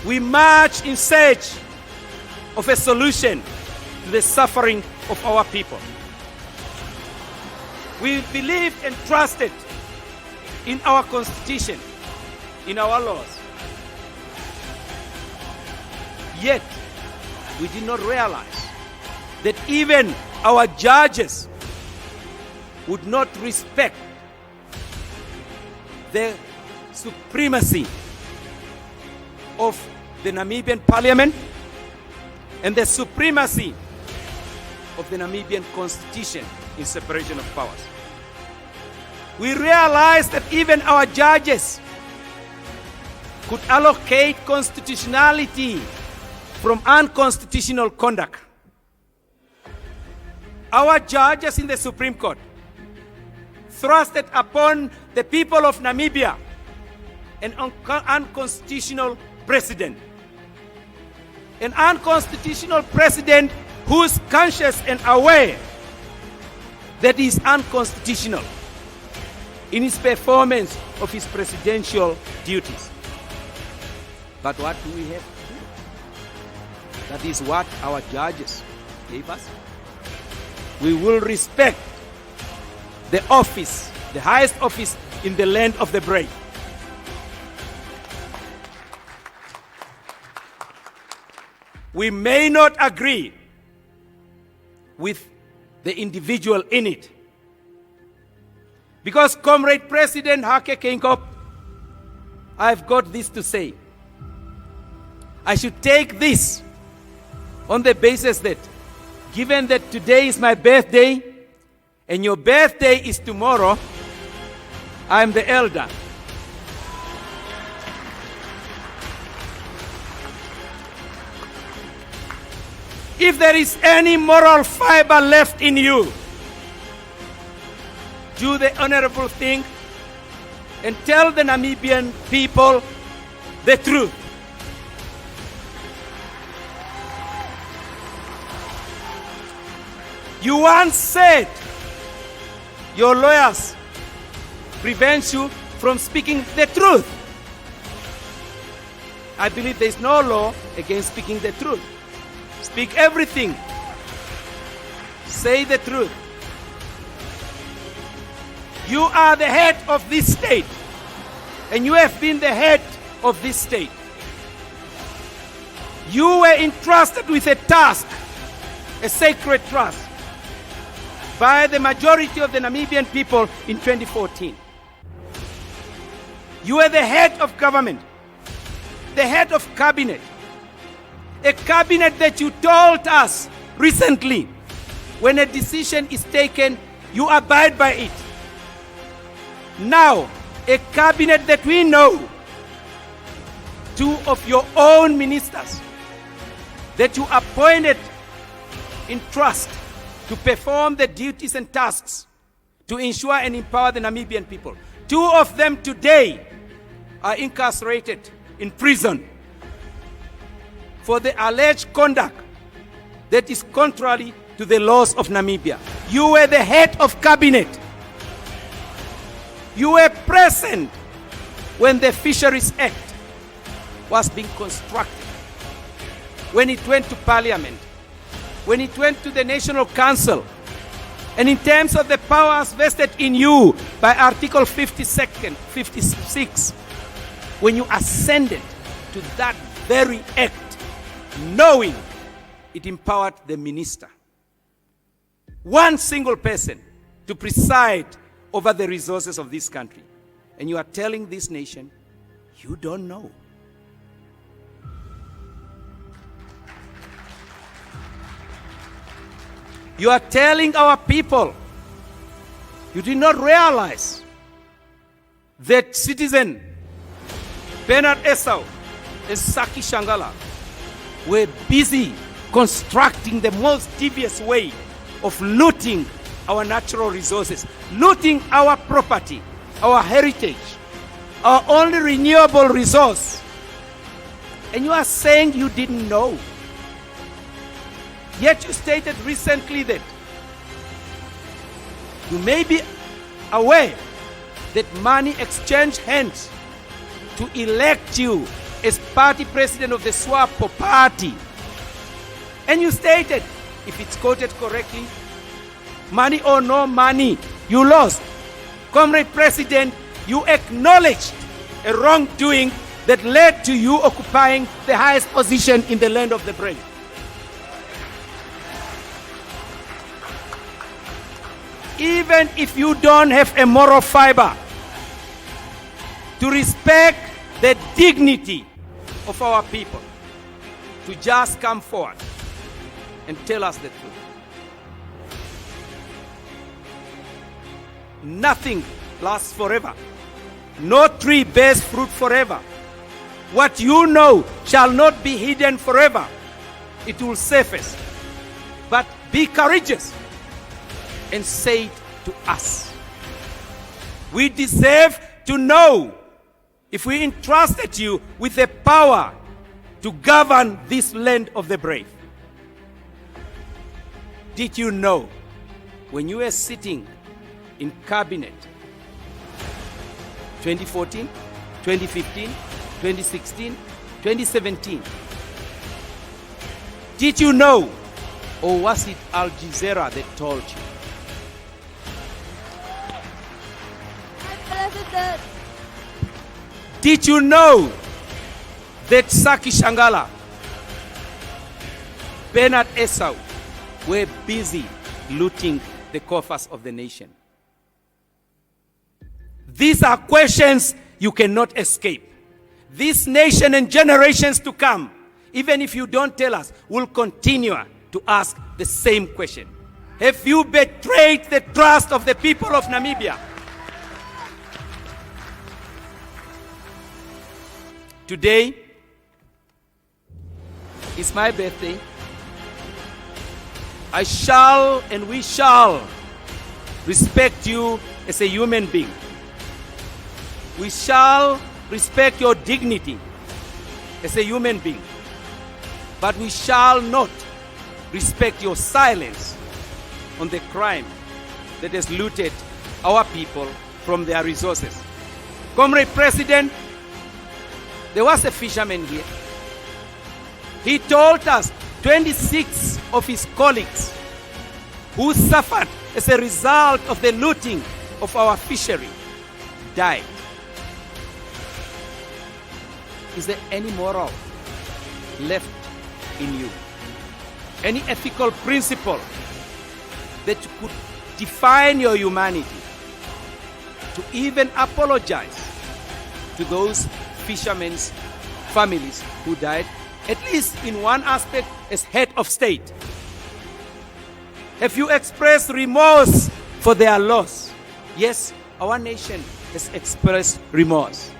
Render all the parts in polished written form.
We march in search of a solution to the suffering of our people. We believed and trusted in our Constitution, in our laws. Yet, we did not realize that even our judges would not respect the supremacy of the Namibian parliament and the supremacy of the Namibian constitution in separation of powers. We realized that even our judges could allocate constitutionality from unconstitutional conduct. Our judges in the Supreme Court thrusted upon the people of Namibia an unconstitutional president. An unconstitutional president who is conscious and aware that he is unconstitutional in his performance of his presidential duties. But what do we have to do? That is what our judges gave us. We will respect the office, the highest office in the land of the brave. We may not agree with the individual in it. Because, Comrade President Hake Geingob, I've got this to say. I should take this on the basis that, given that today is my birthday and your birthday is tomorrow, I'm the elder. If there is any moral fiber left in you, do the honorable thing and tell the Namibian people the truth. You once said your lawyers prevent you from speaking the truth. I believe there is no law against speaking the truth. Speak everything. Say the truth. You are the head of this state, and you have been the head of this state. You were entrusted with a task, a sacred trust, by the majority of the Namibian people in 2014. You were the head of government, the head of cabinet, a cabinet that you told us recently, when a decision is taken, you abide by it. Now, a cabinet that we know, two of your own ministers that you appointed in trust to perform the duties and tasks to ensure and empower the Namibian people. Two of them today are incarcerated in prison for the alleged conduct that is contrary to the laws of Namibia. You were the head of cabinet. You were present when the Fisheries Act was being constructed, when it went to Parliament, when it went to the National Council, and in terms of the powers vested in you by Article 56, when you ascended to that very act, knowing it empowered the minister, one single person, to preside over the resources of this country. And you are telling this nation, you don't know. You are telling our people, you did not realize that citizen Bernard Esau and Saki Shangala were busy constructing the most devious way of looting our natural resources, looting our property, our heritage, our only renewable resource. And you are saying you didn't know. Yet you stated recently that you may be aware that money exchanged hands to elect you as party president of the SWAPO party. And you stated, if it's quoted correctly, money or no money, you lost. Comrade President, you acknowledged a wrongdoing that led to you occupying the highest position in the land of the brave. Even if you don't have a moral fiber to respect the dignity of our people, to just come forward and tell us the truth. Nothing lasts forever. No tree bears fruit forever. What you know shall not be hidden forever. It will surface. But be courageous and say it to us. We deserve to know if we entrusted you with the power to govern this land of the brave. Did you know when you were sitting in cabinet 2014, 2015, 2016, 2017? Did you know, or was it Al Jazeera that told you? President. Did you know that Saki Shangala, Bernard Esau were busy looting the coffers of the nation? These are questions you cannot escape. This nation and generations to come, even if you don't tell us, will continue to ask the same question. Have you betrayed the trust of the people of Namibia? Today is my birthday. I shall and we shall respect you as a human being. We shall respect your dignity as a human being. But we shall not respect your silence on the crime that has looted our people from their resources. Comrade President, there was a fisherman here. He told us 26 of his colleagues who suffered as a result of the looting of our fishery died. Is there any moral left in you? Any ethical principle that could define your humanity to even apologize to those fishermen's families who died, at least in one aspect, as head of state? Have you expressed remorse for their loss? Yes, our nation has expressed remorse.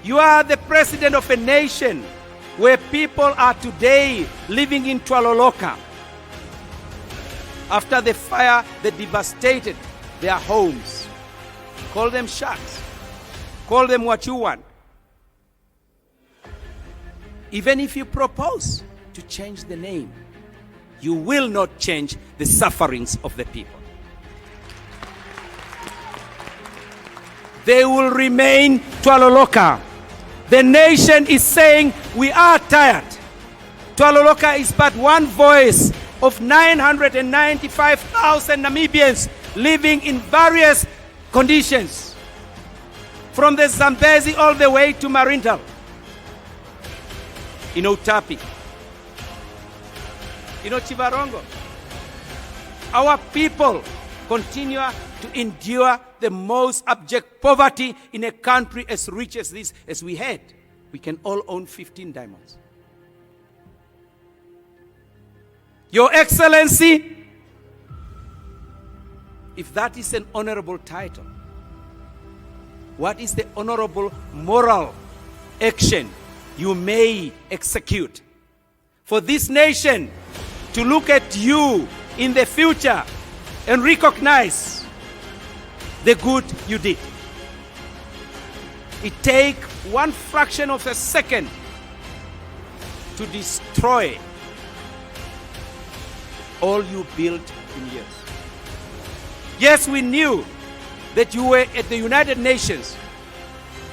You are the president of a nation where people are today living in Twaloloka after the fire that devastated their homes. Call them sharks. Call them what you want. Even if you propose to change the name, you will not change the sufferings of the people. They will remain Twaloloka. The nation is saying we are tired. Twaloloka is but one voice of 995,000 Namibians living in various conditions, from the Zambezi all the way to Marindal, in Otapi, in Chivarongo. Our people continue to endure the most abject poverty in a country as rich as this as we had. We can all own 15 diamonds. Your Excellency, if that is an honorable title, what is the honorable moral action you may execute for this nation to look at you in the future and recognize the good you did? It takes one fraction of a second to destroy all you built in years. Yes, we knew that you were at the United Nations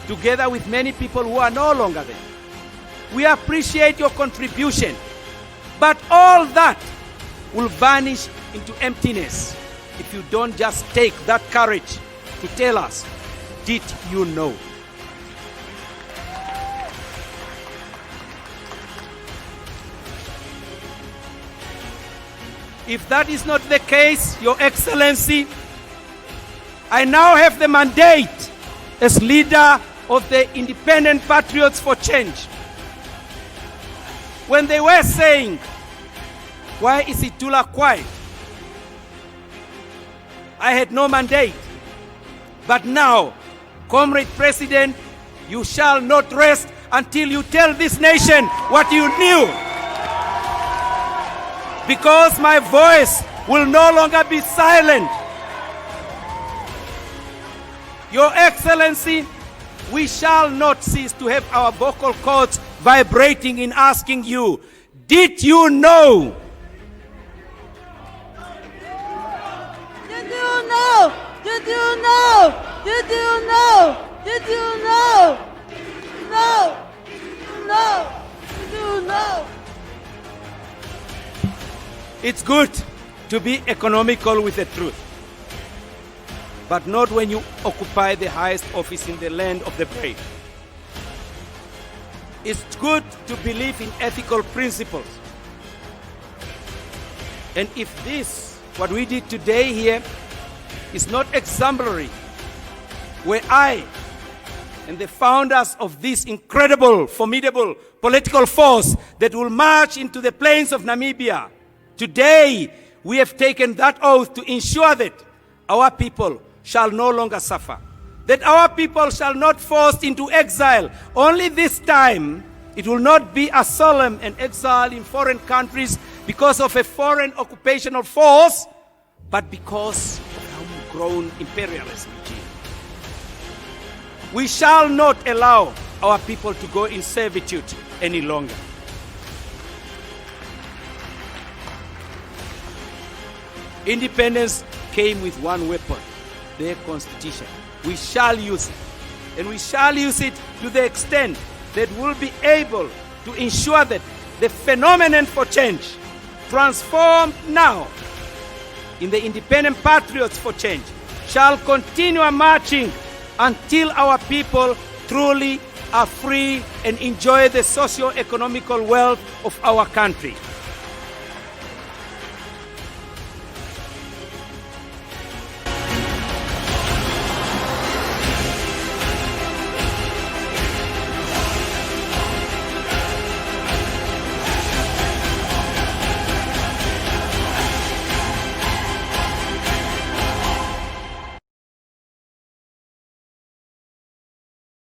together with many people who are no longer there. We appreciate your contribution, but all that will vanish into emptiness if you don't just take that courage to tell us, did you know? If that is not the case, Your Excellency, I now have the mandate as leader of the Independent Patriots for Change. When they were saying, why is Itula quiet? I had no mandate. But now, Comrade President, you shall not rest until you tell this nation what you knew. Because my voice will no longer be silent. Your Excellency, we shall not cease to have our vocal cords vibrating in asking you, did you know? Did you know? Did you know? Did you know? Did you know? No. No. Did you know? It's good to be economical with the truth, but not when you occupy the highest office in the land of the brave. It's good to believe in ethical principles. And if this, what we did today here, is not exemplary, where I and the founders of this incredible, formidable political force that will march into the plains of Namibia, today we have taken that oath to ensure that our people shall no longer suffer, that our people shall not forced into exile. Only this time it will not be a solemn and exile in foreign countries because of a foreign occupational force, but because of homegrown imperialist regime. We shall not allow our people to go in servitude any longer. Independence came with one weapon, their constitution. We shall use it. And we shall use it to the extent that we'll be able to ensure that the phenomenon for change, transformed now in the Independent Patriots for Change, shall continue marching until our people truly are free and enjoy the socio-economical wealth of our country.